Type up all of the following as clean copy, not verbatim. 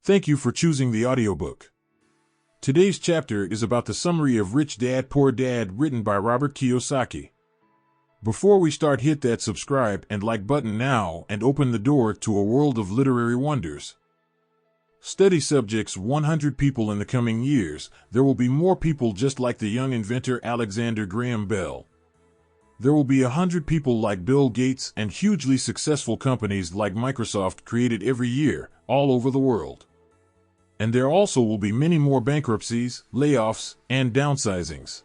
Thank you for choosing the audiobook. Today's chapter is about the summary of Rich Dad, Poor Dad, written by Robert Kiyosaki. Before we start, hit that subscribe and like button now and open the door to a world of literary wonders. Study subjects 100 people in the coming years. There will be more people just like the young inventor Alexander Graham Bell. There will be 100 people like Bill Gates and hugely successful companies like Microsoft created every year, all over the world. And there also will be many more bankruptcies, layoffs, and downsizings.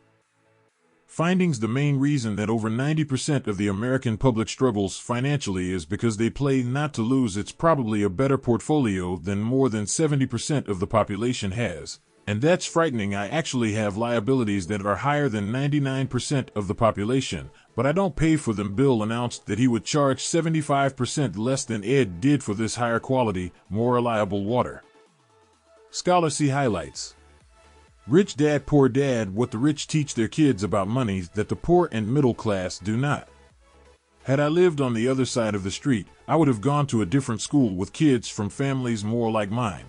Findings: the main reason that over 90% of the American public struggles financially is because they play not to lose. It's probably a better portfolio than more than 70% of the population has. And that's frightening. I actually have liabilities that are higher than 99% of the population, but I don't pay for them. Bill announced that he would charge 75% less than Ed did for this higher quality, more reliable water. Scholarcy highlights: Rich Dad, Poor Dad, what the rich teach their kids about money that the poor and middle class do not. Had I lived on the other side of the street, I would have gone to a different school with kids from families more like mine.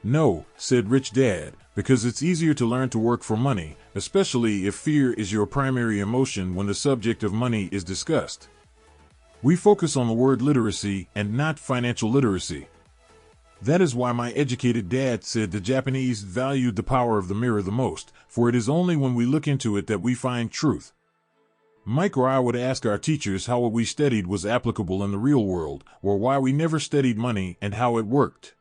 No, said Rich Dad, because it's easier to learn to work for money, especially if fear is your primary emotion when the subject of money is discussed. We focus on the word literacy and not financial literacy. That is why my educated dad said the Japanese valued the power of the mirror the most, for it is only when we look into it that we find truth. Mike or I would ask our teachers how what we studied was applicable in the real world, or why we never studied money and how it worked.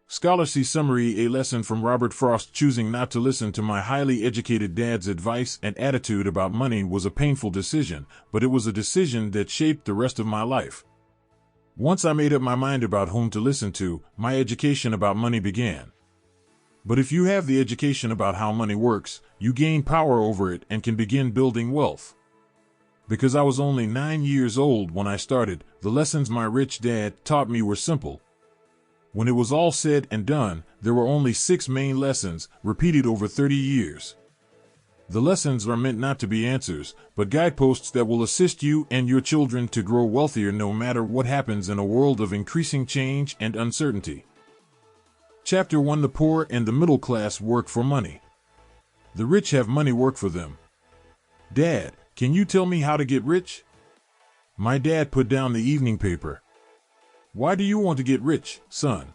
Scholarcy Summary: a lesson from Robert Frost. Choosing not to listen to my highly educated dad's advice and attitude about money was a painful decision, but it was a decision that shaped the rest of my life. Once I made up my mind about whom to listen to, my education about money began. But if you have the education about how money works, you gain power over it and can begin building wealth. Because I was only 9 years old when I started, the lessons my rich dad taught me were simple. When it was all said and done, there were only 6 main lessons, repeated over 30 years. The lessons are meant not to be answers, but guideposts that will assist you and your children to grow wealthier no matter what happens in a world of increasing change and uncertainty. Chapter 1: The poor and the middle class work for money. The rich have money work for them. Dad, can you tell me how to get rich? My dad put down the evening paper. Why do you want to get rich, son?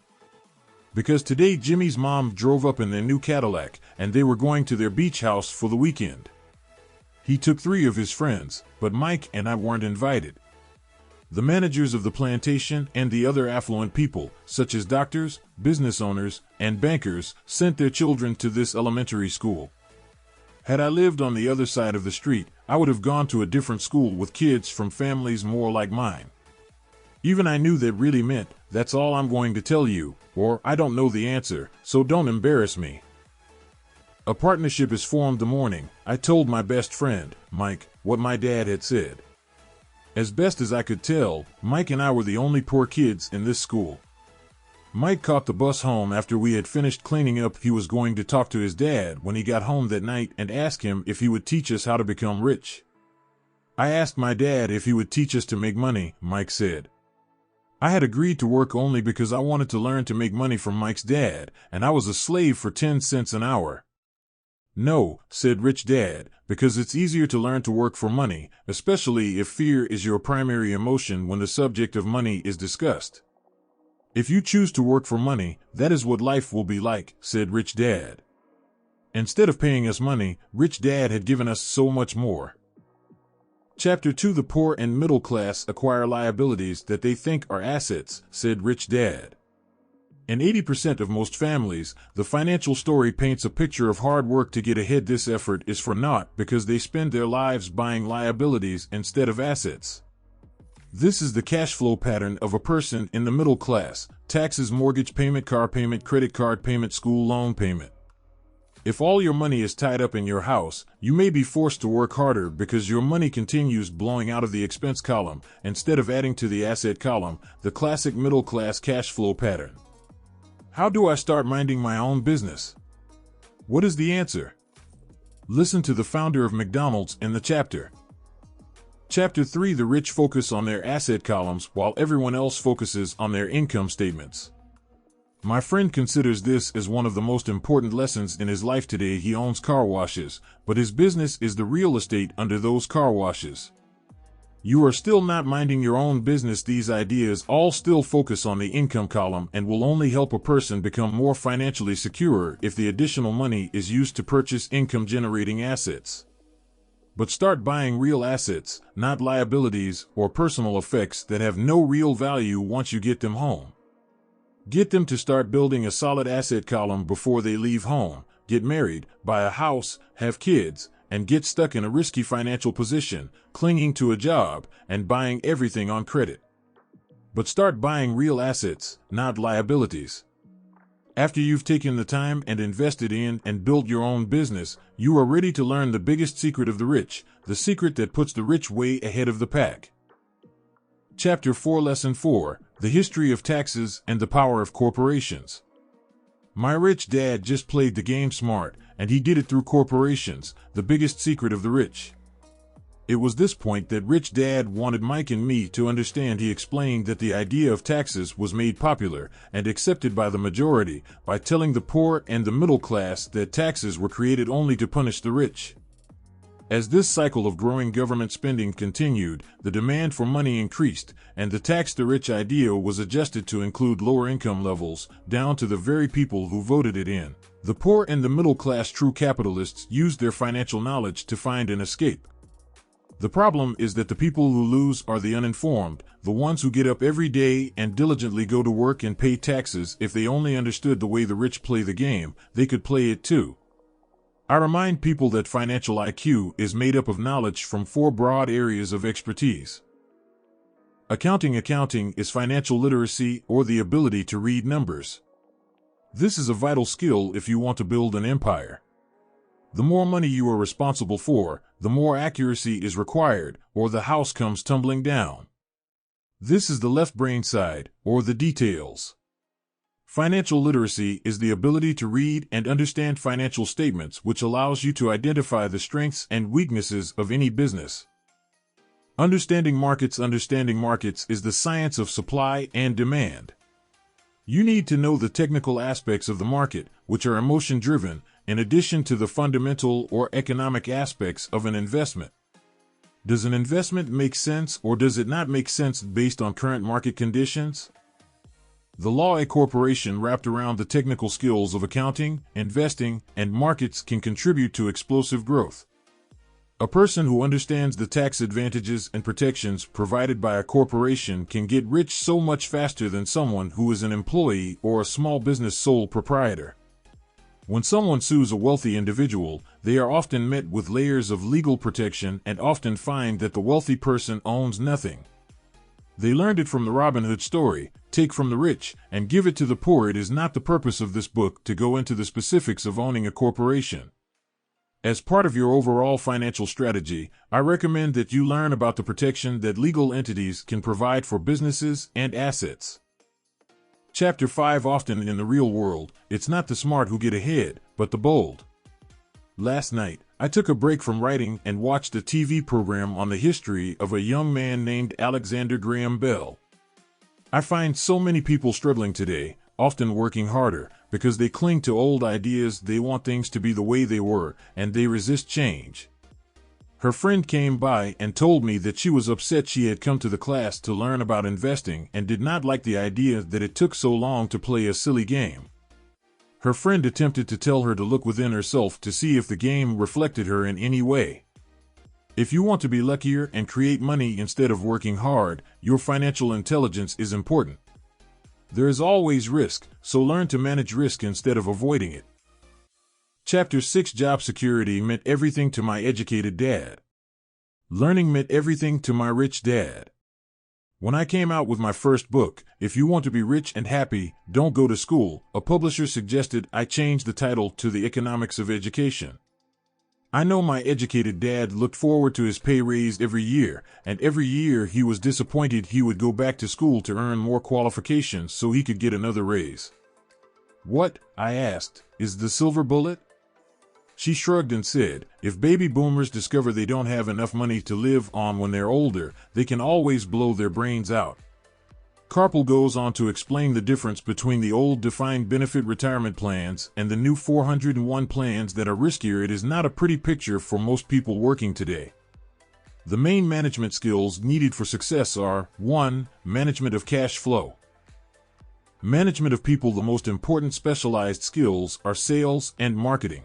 Because today Jimmy's mom drove up in their new Cadillac, and they were going to their beach house for the weekend. He took 3 of his friends, but Mike and I weren't invited. The managers of the plantation and the other affluent people, such as doctors, business owners, and bankers, sent their children to this elementary school. Had I lived on the other side of the street, I would have gone to a different school with kids from families more like mine. Even I knew that really meant, that's all I'm going to tell you, or I don't know the answer, so don't embarrass me. A partnership is formed the morning I told my best friend, Mike, what my dad had said. As best as I could tell, Mike and I were the only poor kids in this school. Mike caught the bus home after we had finished cleaning up. He was going to talk to his dad when he got home that night and ask him if he would teach us how to become rich. I asked my dad if he would teach us to make money, Mike said. I had agreed to work only because I wanted to learn to make money from Mike's dad, and I was a slave for 10 cents an hour. No, said Rich Dad, because it's easier to learn to work for money, especially if fear is your primary emotion when the subject of money is discussed. If you choose to work for money, that is what life will be like, said Rich Dad. Instead of paying us money, Rich Dad had given us so much more. Chapter 2: The poor and middle class acquire liabilities that they think are assets, said Rich Dad. In 80% of most families, the financial story paints a picture of hard work to get ahead. This effort is for naught because they spend their lives buying liabilities instead of assets. This is the cash flow pattern of a person in the middle class: taxes, mortgage payment, car payment, credit card payment, school loan payment. If all your money is tied up in your house, you may be forced to work harder because your money continues blowing out of the expense column instead of adding to the asset column, the classic middle-class cash flow pattern. How do I start minding my own business? What is the answer? Listen to the founder of McDonald's in the chapter. Chapter 3: The rich focus on their asset columns while everyone else focuses on their income statements. My friend considers this as one of the most important lessons in his life today. He owns car washes, but his business is the real estate under those car washes. You are still not minding your own business. These ideas all still focus on the income column and will only help a person become more financially secure if the additional money is used to purchase income-generating assets. But start buying real assets, not liabilities or personal effects that have no real value once you get them home. Get them to start building a solid asset column before they leave home, get married, buy a house, have kids, and get stuck in a risky financial position, clinging to a job, and buying everything on credit. But start buying real assets, not liabilities. After you've taken the time and invested in and built your own business, you are ready to learn the biggest secret of the rich, the secret that puts the rich way ahead of the pack. Chapter 4, Lesson 4, The History of Taxes and the Power of Corporations. My rich dad just played the game smart, and he did it through corporations, the biggest secret of the rich. It was this point that Rich Dad wanted Mike and me to understand. He explained that the idea of taxes was made popular and accepted by the majority by telling the poor and the middle class that taxes were created only to punish the rich. As this cycle of growing government spending continued, the demand for money increased, and the tax the rich idea was adjusted to include lower income levels, down to the very people who voted it in. The poor and the middle class true capitalists used their financial knowledge to find an escape. The problem is that the people who lose are the uninformed, the ones who get up every day and diligently go to work and pay taxes. If they only understood the way the rich play the game, they could play it too. I remind people that financial IQ is made up of knowledge from 4 broad areas of expertise. Accounting is financial literacy, or the ability to read numbers. This is a vital skill if you want to build an empire. The more money you are responsible for, the more accuracy is required, or the house comes tumbling down. This is the left brain side, or the details. Financial literacy is the ability to read and understand financial statements, which allows you to identify the strengths and weaknesses of any business. Understanding markets is the science of supply and demand. You need to know the technical aspects of the market, which are emotion-driven, in addition to the fundamental or economic aspects of an investment. Does an investment make sense or does it not make sense based on current market conditions? The law a corporation wrapped around the technical skills of accounting, investing, and markets can contribute to explosive growth. A person who understands the tax advantages and protections provided by a corporation can get rich so much faster than someone who is an employee or a small business sole proprietor. When someone sues a wealthy individual, they are often met with layers of legal protection and often find that the wealthy person owns nothing. They learned it from the Robin Hood story, take from the rich and give it to the poor. It is not the purpose of this book to go into the specifics of owning a corporation. As part of your overall financial strategy, I recommend that you learn about the protection that legal entities can provide for businesses and assets. Chapter 5. Often in the real world, it's not the smart who get ahead, but the bold. Last night, I took a break from writing and watched a TV program on the history of a young man named Alexander Graham Bell. I find so many people struggling today, often working harder, because they cling to old ideas. They want things to be the way they were, and they resist change. Her friend came by and told me that she was upset. She had come to the class to learn about investing and did not like the idea that it took so long to play a silly game. Her friend attempted to tell her to look within herself to see if the game reflected her in any way. If you want to be luckier and create money instead of working hard, your financial intelligence is important. There is always risk, so learn to manage risk instead of avoiding it. Chapter 6. Job security meant everything to my educated dad. Learning meant everything to my rich dad. When I came out with my first book, If You Want to Be Rich and Happy, Don't Go to School, a publisher suggested I change the title to The Economics of Education. I know my educated dad looked forward to his pay raise every year, and every year he was disappointed he would go back to school to earn more qualifications so he could get another raise. What, I asked, is the silver bullet? She shrugged and said, if baby boomers discover they don't have enough money to live on when they're older, they can always blow their brains out. Carpel goes on to explain the difference between the old defined benefit retirement plans and the new 401 plans that are riskier. It is not a pretty picture for most people working today. The main management skills needed for success are 1. Management of cash flow. Management of people. The most important specialized skills are sales and marketing.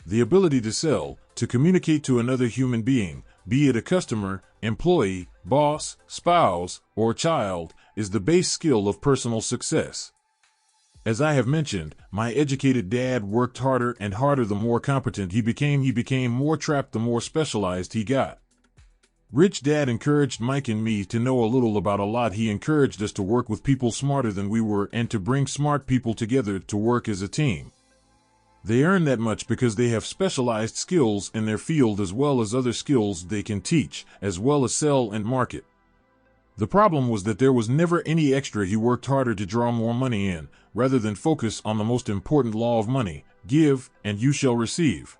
The ability to sell, to communicate to another human being, be it a customer, employee, boss, spouse, or child, is the base skill of personal success. As I have mentioned, my educated dad worked harder and harder the more competent he became. He became more trapped the more specialized he got. Rich Dad encouraged Mike and me to know a little about a lot. He encouraged us to work with people smarter than we were and to bring smart people together to work as a team. They earn that much because they have specialized skills in their field as well as other skills they can teach, as well as sell and market. The problem was that there was never any extra. He worked harder to draw more money in, rather than focus on the most important law of money: give, and you shall receive.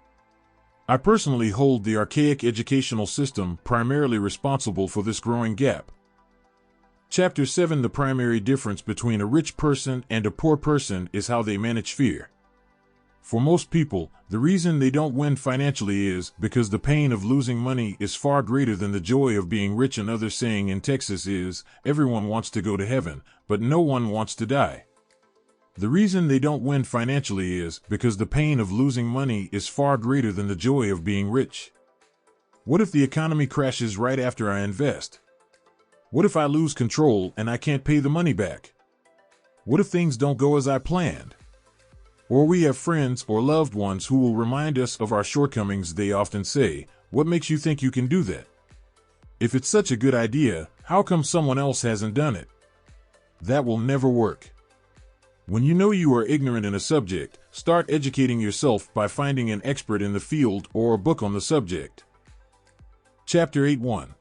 I personally hold the archaic educational system primarily responsible for this growing gap. Chapter 7: The primary difference between a rich person and a poor person is how they manage fear. For most people, the reason they don't win financially is because the pain of losing money is far greater than the joy of being rich. Another saying in Texas is, everyone wants to go to heaven, but no one wants to die. The reason they don't win financially is because the pain of losing money is far greater than the joy of being rich. What if the economy crashes right after I invest? What if I lose control and I can't pay the money back? What if things don't go as I planned? Or we have friends or loved ones who will remind us of our shortcomings. They often say, "What makes you think you can do that? If it's such a good idea, how come someone else hasn't done it?" That will never work. When you know you are ignorant in a subject, start educating yourself by finding an expert in the field or a book on the subject. Chapter 8:1.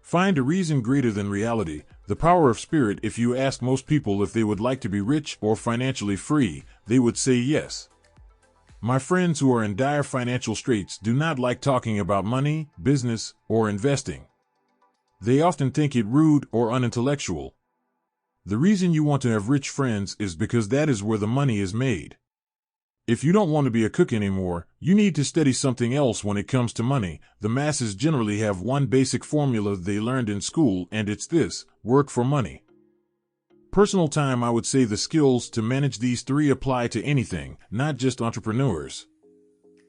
Find a reason greater than reality. The power of spirit. If you ask most people if they would like to be rich or financially free, they would say yes. My friends who are in dire financial straits do not like talking about money, business, or investing. They often think it rude or unintellectual. The reason you want to have rich friends is because that is where the money is made. If you don't want to be a cook anymore, you need to study something else. When it comes to money, the masses generally have one basic formula they learned in school, and it's this: work for money. Personal time. I would say the skills to manage these three apply to anything, not just entrepreneurs.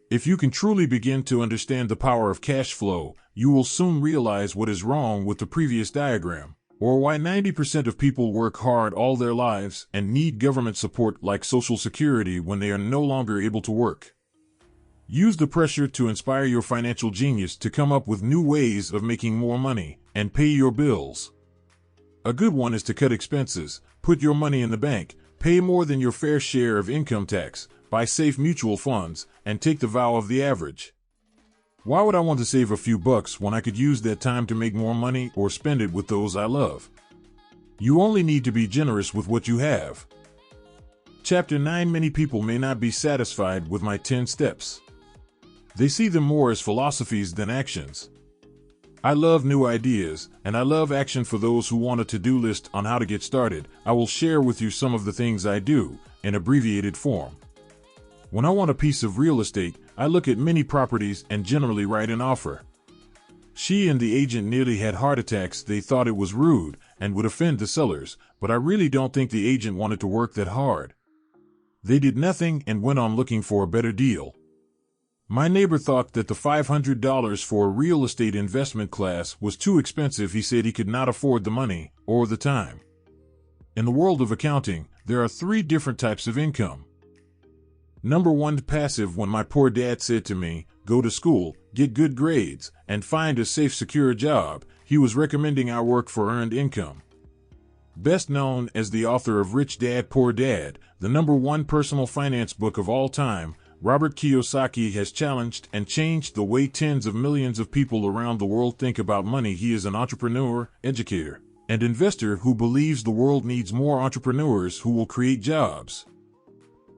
If you can truly begin to understand the power of cash flow, you will soon realize what is wrong with the previous diagram, or why 90% of people work hard all their lives and need government support like Social Security when they are no longer able to work. Use the pressure to inspire your financial genius to come up with new ways of making more money and pay your bills. A good one is to cut expenses, put your money in the bank, pay more than your fair share of income tax, buy safe mutual funds, and take the vow of the average. Why would I want to save a few bucks when I could use that time to make more money or spend it with those I love? You only need to be generous with what you have. Chapter 9. Many people may not be satisfied with my 10 steps. They see them more as philosophies than actions. I love new ideas, and I love action. For those who want a to-do list on how to get started, I will share with you some of the things I do, in abbreviated form. When I want a piece of real estate, I look at many properties and generally write an offer. She and the agent nearly had heart attacks. They thought it was rude and would offend the sellers, but I really don't think the agent wanted to work that hard. They did nothing and went on looking for a better deal. My neighbor thought that the $500 for a real estate investment class was too expensive. He said he could not afford the money or the time. In the world of accounting, there are 3 different types of income. Number 1, passive. When my poor dad said to me, "Go to school, get good grades, and find a safe, secure job," he was recommending I work for earned income. Best known as the author of Rich Dad, Poor Dad, the number 1 personal finance book of all time, Robert Kiyosaki has challenged and changed the way tens of millions of people around the world think about money. He is an entrepreneur, educator, and investor who believes the world needs more entrepreneurs who will create jobs.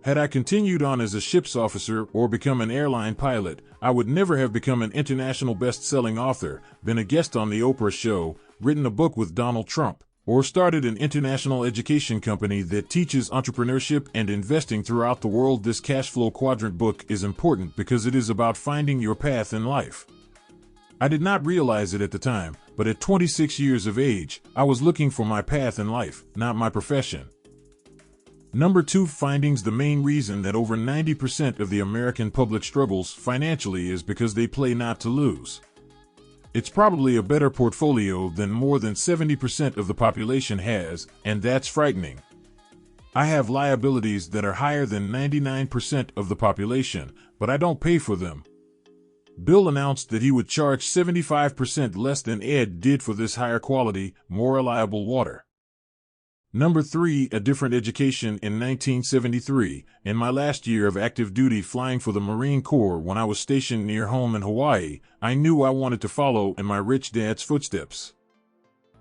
Had I continued on as a ship's officer or become an airline pilot, I would never have become an international best-selling author, been a guest on the Oprah show, written a book with Donald Trump, or started an international education company that teaches entrepreneurship and investing throughout the world. This cash flow quadrant book is important because it is about finding your path in life. I did not realize it at the time, but at 26 years of age, I was looking for my path in life, not my profession. Number 2 findings: the main reason that over 90% of the American public struggles financially is because they play not to lose. It's probably a better portfolio than more than 70% of the population has, and that's frightening. I have liabilities that are higher than 99% of the population, but I don't pay for them. Bill announced that he would charge 75% less than Ed did for this higher quality, more reliable water. Number 3, a different education. In 1973, in my last year of active duty flying for the Marine Corps when I was stationed near home in Hawaii, I knew I wanted to follow in my rich dad's footsteps.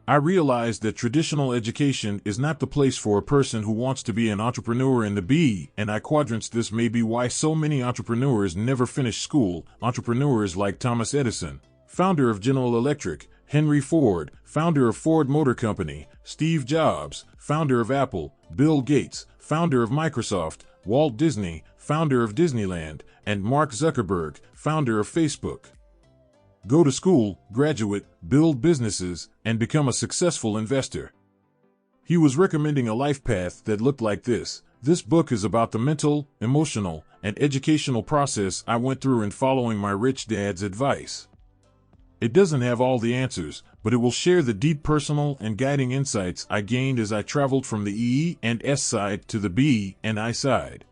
I realized that traditional education is not the place for a person who wants to be an entrepreneur in the B and I quadrants. This may be why so many entrepreneurs never finish school. Entrepreneurs like Thomas Edison, founder of General Electric; Henry Ford, founder of Ford Motor Company; Steve Jobs, founder of Apple; Bill Gates, founder of Microsoft; Walt Disney, founder of Disneyland; and Mark Zuckerberg, founder of Facebook. Go to school, graduate, build businesses, and become a successful investor. He was recommending a life path that looked like this. This book is about the mental, emotional, and educational process I went through in following my rich dad's advice. It doesn't have all the answers, but it will share the deep personal and guiding insights I gained as I traveled from the E and S side to the B and I side.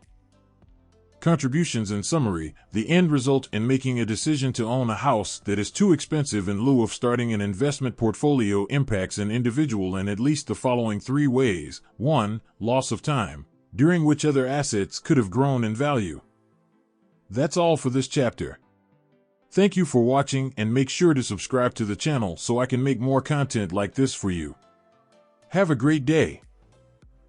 Contributions in summary: the end result in making a decision to own a house that is too expensive in lieu of starting an investment portfolio impacts an individual in at least the following 3 ways. 1. Loss of time, during which other assets could have grown in value. That's all for this chapter. Thank you for watching, and make sure to subscribe to the channel so I can make more content like this for you. Have a great day.